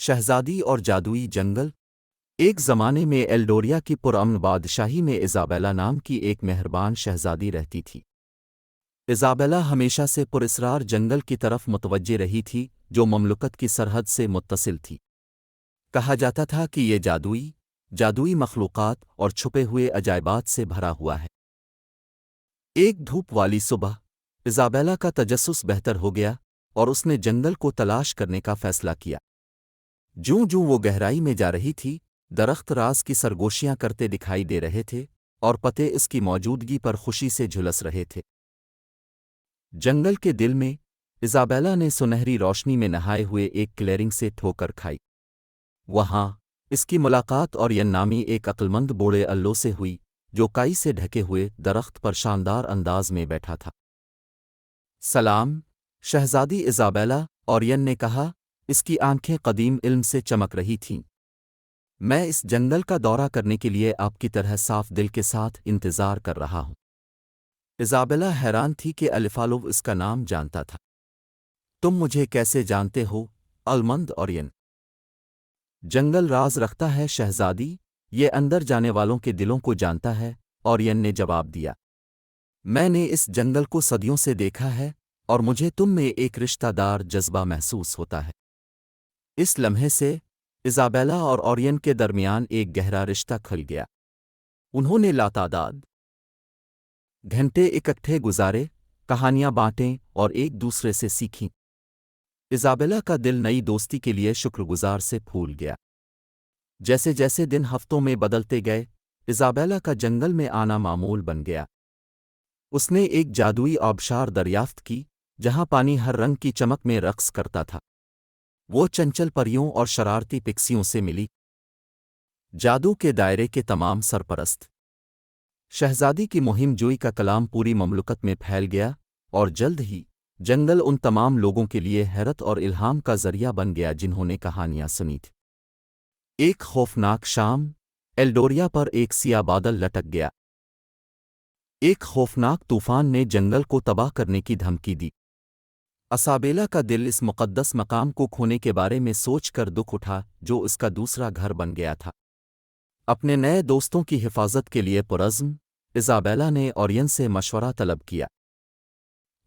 شہزادی اور جادوئی جنگل۔ ایک زمانے میں ایلڈوریا کی پرامن بادشاہی میں ایزابیلا نام کی ایک مہربان شہزادی رہتی تھی۔ ایزابیلا ہمیشہ سے پراسرار جنگل کی طرف متوجہ رہی تھی جو مملکت کی سرحد سے متصل تھی۔ کہا جاتا تھا کہ یہ جادوئی مخلوقات اور چھپے ہوئے عجائبات سے بھرا ہوا ہے۔ ایک دھوپ والی صبح ایزابیلا کا تجسس بہتر ہو گیا اور اس نے جنگل کو تلاش کرنے کا فیصلہ کیا۔ جوں وہ گہرائی میں جا رہی تھی، درخت راز کی سرگوشیاں کرتے دکھائی دے رہے تھے اور پتے اس کی موجودگی پر خوشی سے جھلس رہے تھے۔ جنگل کے دل میں ایزابیلا نے سنہری روشنی میں نہائے ہوئے ایک کلیئرنگ سے ٹھوکر کھائی۔ وہاں اس کی ملاقات اورین نامی ایک عقلمند بوڑھے اللو سے ہوئی جو کائی سے ڈھکے ہوئے درخت پر شاندار انداز میں بیٹھا تھا۔ سلام شہزادی ایزابیلا، اورین نے کہا، اس کی آنکھیں قدیم علم سے چمک رہی تھیں۔ میں اس جنگل کا دورہ کرنے کے لیے آپ کی طرح صاف دل کے ساتھ انتظار کر رہا ہوں۔ ایزابیلا حیران تھی کہ الفالو اس کا نام جانتا تھا۔ تم مجھے کیسے جانتے ہو المند اورین؟ جنگل راز رکھتا ہے شہزادی، یہ اندر جانے والوں کے دلوں کو جانتا ہے، اورین نے جواب دیا۔ میں نے اس جنگل کو صدیوں سے دیکھا ہے اور مجھے تم میں ایک رشتہ دار جذبہ محسوس ہوتا ہے۔ اس لمحے سے ایزابیلا اور اورین کے درمیان ایک گہرا رشتہ کھل گیا۔ انہوں نے لاتعداد گھنٹے اکٹھے گزارے، کہانیاں بانٹیں اور ایک دوسرے سے سیکھیں۔ ایزابیلا کا دل نئی دوستی کے لیے شکر گزار سے پھول گیا۔ جیسے جیسے دن ہفتوں میں بدلتے گئے، ایزابیلا کا جنگل میں آنا معمول بن گیا۔ اس نے ایک جادوئی آبشار دریافت کی جہاں پانی ہر رنگ کی چمک میں رقص کرتا تھا۔ وہ چنچل پریوں اور شرارتی پکسیوں سے ملی، جادو کے دائرے کے تمام سرپرست۔ شہزادی کی مہم جوئی کا کلام پوری مملکت میں پھیل گیا اور جلد ہی جنگل ان تمام لوگوں کے لیے حیرت اور الہام کا ذریعہ بن گیا جنہوں نے کہانیاں سنی تھیں۔ ایک خوفناک شام ایلڈوریا پر ایک سیاہ بادل لٹک گیا۔ ایک خوفناک طوفان نے جنگل کو تباہ کرنے کی دھمکی دی۔ ایزابیلا کا دل اس مقدس مقام کو کھونے کے بارے میں سوچ کر دکھ اٹھا جو اس کا دوسرا گھر بن گیا تھا۔ اپنے نئے دوستوں کی حفاظت کے لیے پرعزم ایزابیلا نے اورین سے مشورہ طلب کیا۔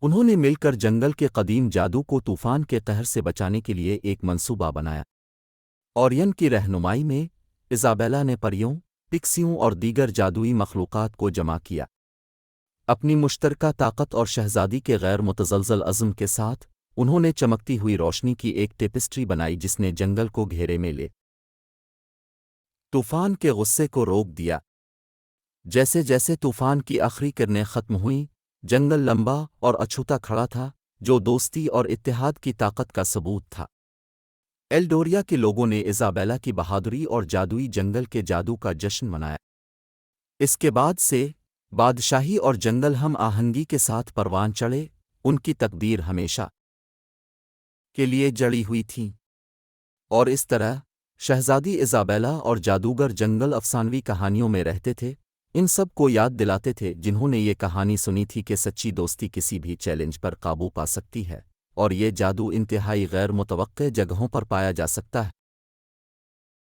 انہوں نے مل کر جنگل کے قدیم جادو کو طوفان کے قہر سے بچانے کے لیے ایک منصوبہ بنایا۔ اورین کی رہنمائی میں ایزابیلا نے پریوں، پکسیوں اور دیگر جادوئی مخلوقات کو جمع کیا۔ اپنی مشترکہ طاقت اور شہزادی کے غیر متزلزل عزم کے ساتھ انہوں نے چمکتی ہوئی روشنی کی ایک ٹیپسٹری بنائی جس نے جنگل کو گھیرے میں لے طوفان کے غصے کو روک دیا۔ جیسے جیسے طوفان کی آخری کرنیں ختم ہوئیں، جنگل لمبا اور اچھوتا کھڑا تھا جو دوستی اور اتحاد کی طاقت کا ثبوت تھا۔ ایلڈوریا کے لوگوں نے ایزابیلا کی بہادری اور جادوئی جنگل کے جادو کا جشن منایا۔ اس کے بعد سے بادشاہی اور جنگل ہم آہنگی کے ساتھ پروان چڑھے، ان کی تقدیر ہمیشہ کے لیے جڑی ہوئی تھی۔ اور اس طرح شہزادی ایزابیلا اور جادوگر جنگل افسانوی کہانیوں میں رہتے تھے، ان سب کو یاد دلاتے تھے جنہوں نے یہ کہانی سنی تھی کہ سچی دوستی کسی بھی چیلنج پر قابو پا سکتی ہے، اور یہ جادو انتہائی غیر متوقع جگہوں پر پایا جا سکتا ہے۔